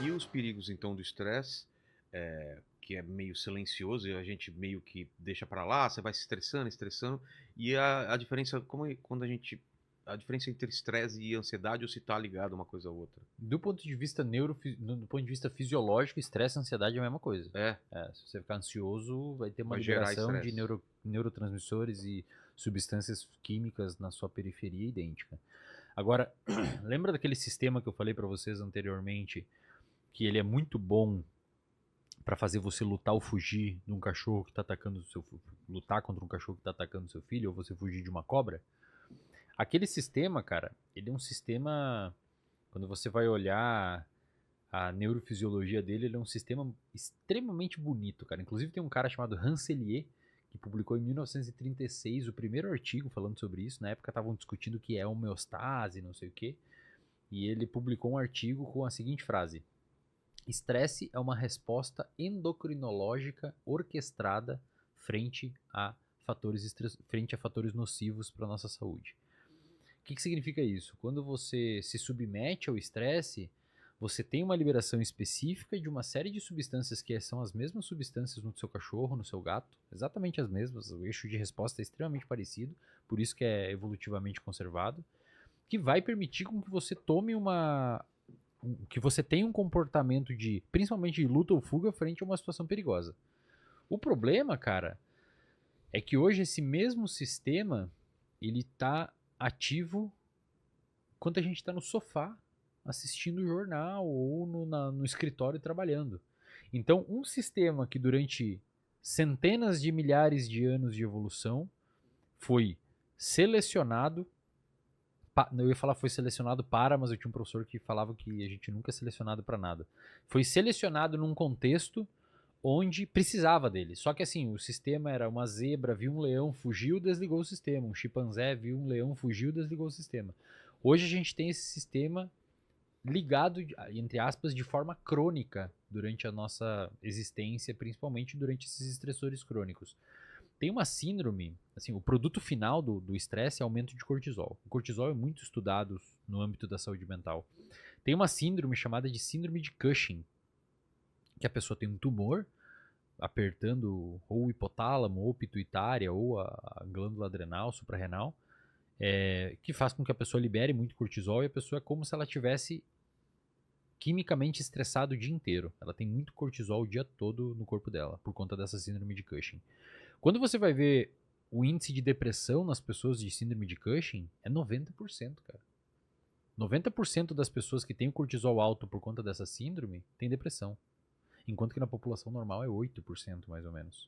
E os perigos, então, do estresse, que é meio silencioso e a gente meio que deixa pra lá, você vai se estressando, estressando, e a diferença, quando a diferença entre estresse e ansiedade, ou se tá ligado uma coisa a outra? Do ponto de vista do ponto de vista fisiológico, estresse e ansiedade é a mesma coisa. É, Se você ficar ansioso, vai ter uma vai gerar liberação de estresse. neurotransmissores e substâncias químicas na sua periferia idêntica. Agora, lembra daquele sistema que eu falei para vocês anteriormente, que ele é muito bom para fazer você lutar ou fugir de um cachorro que está atacando lutar contra um cachorro que está atacando seu filho, ou você fugir de uma cobra? Aquele sistema, cara, ele é um sistema, quando você vai olhar a neurofisiologia dele, ele é um sistema extremamente bonito, cara. Inclusive tem um cara chamado Hans Selye, que publicou em 1936 o primeiro artigo falando sobre isso. Na época estavam discutindo o que é homeostase, não sei o quê. E ele publicou um artigo com a seguinte frase: estresse é uma resposta endocrinológica orquestrada frente a fatores nocivos para a nossa saúde. O que significa isso? Quando você se submete ao estresse, você tem uma liberação específica de uma série de substâncias que são as mesmas substâncias no seu cachorro, no seu gato, exatamente as mesmas, o eixo de resposta é extremamente parecido, por isso que é evolutivamente conservado, que vai permitir com que você tome que você tenha um comportamento de, principalmente de luta ou fuga frente a uma situação perigosa. O problema, cara, é que hoje esse mesmo sistema, ele tá ativo quando a gente está no sofá assistindo o jornal ou no escritório trabalhando. Então, um sistema que durante centenas de milhares de anos de evolução foi selecionado, eu ia falar foi selecionado para, mas eu tinha um professor que falava que a gente nunca é selecionado para nada. Foi selecionado num contexto onde precisava dele. Só que assim, o sistema era uma zebra, viu um leão, fugiu, desligou o sistema. Um chimpanzé viu um leão, fugiu, desligou o sistema. Hoje a gente tem esse sistema ligado, entre aspas, de forma crônica durante a nossa existência, principalmente durante esses estressores crônicos. Tem uma síndrome, assim, o produto final do estresse é aumento de cortisol. O cortisol é muito estudado no âmbito da saúde mental. Tem uma síndrome chamada de síndrome de Cushing, que a pessoa tem um tumor apertando ou o hipotálamo, ou pituitária, ou a glândula adrenal, suprarrenal, que faz com que a pessoa libere muito cortisol e a pessoa é como se ela tivesse quimicamente estressada o dia inteiro. Ela tem muito cortisol o dia todo no corpo dela, por conta dessa síndrome de Cushing. Quando você vai ver o índice de depressão nas pessoas de síndrome de Cushing, é 90%, cara. 90% das pessoas que têm o cortisol alto por conta dessa síndrome têm depressão. Enquanto que na população normal é 8%, mais ou menos.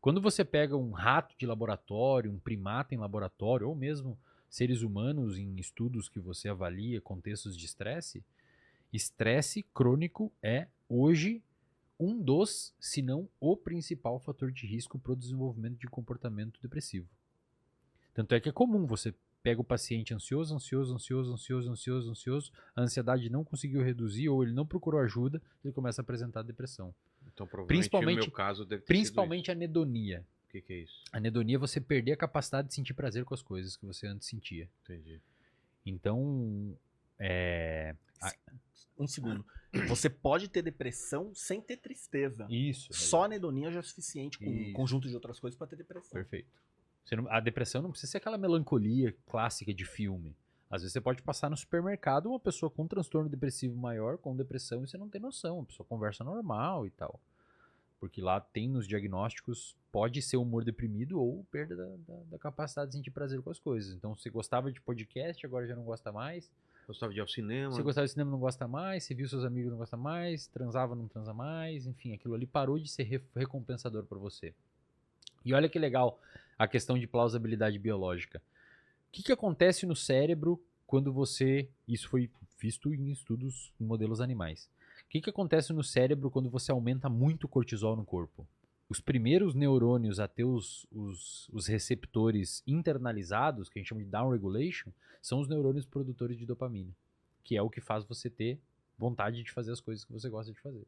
Quando você pega um rato de laboratório, um primata em laboratório, ou mesmo seres humanos em estudos que você avalia contextos de estresse, estresse crônico é, hoje, um dos, se não o principal fator de risco para o desenvolvimento de comportamento depressivo. Tanto é que é comum você pega o paciente ansioso, a ansiedade não conseguiu reduzir ou ele não procurou ajuda, ele começa a apresentar depressão. Então, provavelmente, no meu Principalmente, caso, deve ter sido isso. principalmente a anedonia. O que é isso? A anedonia é você perder a capacidade de sentir prazer com as coisas que você antes sentia. Entendi. Então, Um segundo. Você pode ter depressão sem ter tristeza. Isso. Só a anedonia já é suficiente com um Isso. conjunto de outras coisas para ter depressão. Perfeito. A depressão não precisa ser aquela melancolia clássica de filme. Às vezes você pode passar no supermercado uma pessoa com um transtorno depressivo maior, com depressão, e você não tem noção. A pessoa conversa normal e tal. Porque lá tem nos diagnósticos, pode ser humor deprimido ou perda da capacidade de sentir prazer com as coisas. Então, você gostava de podcast, agora já não gosta mais. Gostava de ir ao cinema. Você gostava de cinema, não gosta mais. Você viu seus amigos, não gosta mais. Transava, não transa mais. Enfim, aquilo ali parou de ser recompensador para você. E olha que legal a questão de plausibilidade biológica. O que acontece no cérebro quando você... Isso foi visto em estudos em modelos animais. O que acontece no cérebro quando você aumenta muito o cortisol no corpo? Os primeiros neurônios a ter os receptores internalizados, que a gente chama de downregulation, são os neurônios produtores de dopamina, que é o que faz você ter vontade de fazer as coisas que você gosta de fazer.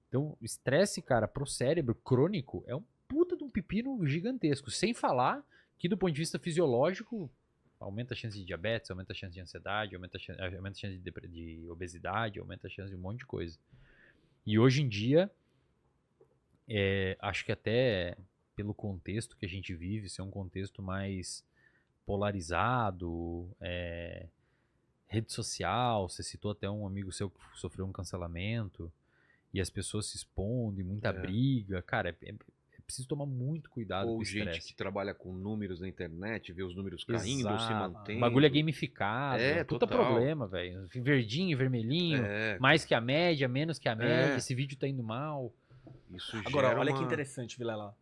Então, o estresse, cara, pro cérebro crônico é um puta de um pepino gigantesco. Sem falar que, do ponto de vista fisiológico, aumenta a chance de diabetes, aumenta a chance de ansiedade, aumenta a chance de obesidade, aumenta a chance de um monte de coisa. E hoje em dia, acho que até pelo contexto que a gente vive, ser um contexto mais polarizado, rede social, você citou até um amigo seu que sofreu um cancelamento, e as pessoas se expondo, e muita briga, cara, é preciso tomar muito cuidado com o estresse. Ou gente que trabalha com números na internet, vê os números caindo ou se mantendo. O bagulho é gamificado, puta total. problema, velho. Verdinho, vermelhinho, mais que a média, menos que a média, esse vídeo tá indo mal. Isso agora, olha que interessante, Vilela.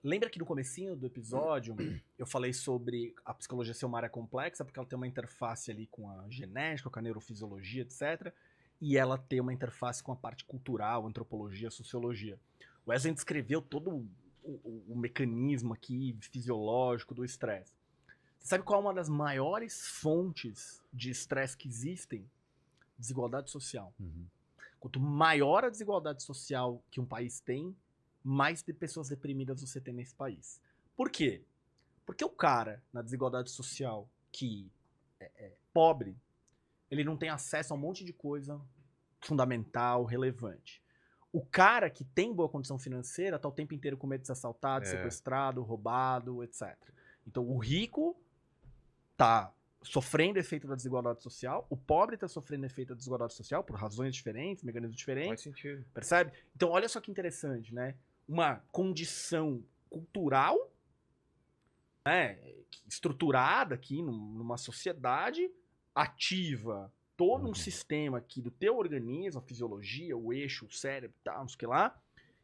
Lembra que no comecinho do episódio eu falei sobre a psicologia ser uma área complexa, porque ela tem uma interface ali com a genética, com a neurofisiologia, etc. E ela tem uma interface com a parte cultural, antropologia, sociologia. O Wesley descreveu todo o mecanismo aqui fisiológico do estresse. Você sabe qual é uma das maiores fontes de estresse que existem? Desigualdade social. Quanto maior a desigualdade social que um país tem, mais de pessoas deprimidas você tem nesse país. Por quê? Porque o cara, na desigualdade social, que é pobre, ele não tem acesso a um monte de coisa fundamental, relevante. O cara que tem boa condição financeira tá o tempo inteiro com medo de ser assaltado, sequestrado, roubado, etc. Então o rico tá sofrendo efeito da desigualdade social, o pobre tá sofrendo efeito da desigualdade social por razões diferentes, mecanismos diferentes. Faz sentido. Percebe? Então olha só que interessante, né? Uma condição cultural, né, estruturada aqui numa sociedade, ativa todo um sistema aqui do teu organismo, a fisiologia, o eixo, o cérebro, tal, não sei o que lá,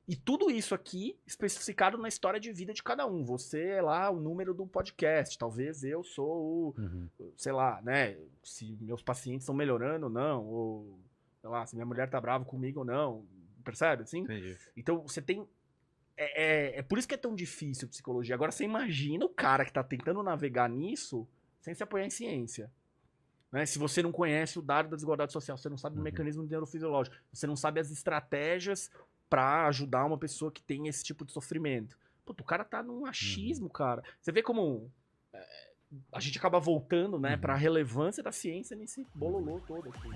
e tudo isso aqui especificado na história de vida de cada um. Você é lá o número do podcast, talvez eu sou o, sei lá, né, se meus pacientes estão melhorando ou não, ou, sei lá, se minha mulher tá brava comigo ou não, percebe, assim? Entendi. Então, você tem... É por isso que é tão difícil psicologia. Agora, você imagina o cara que tá tentando navegar nisso sem se apoiar em ciência. Né? Se você não conhece o dado da desigualdade social, você não sabe o mecanismo neurofisiológico, você não sabe as estratégias para ajudar uma pessoa que tem esse tipo de sofrimento. Puta, o cara tá num achismo, cara. Você vê como a gente acaba voltando, né, pra relevância da ciência nesse bololô todo aqui.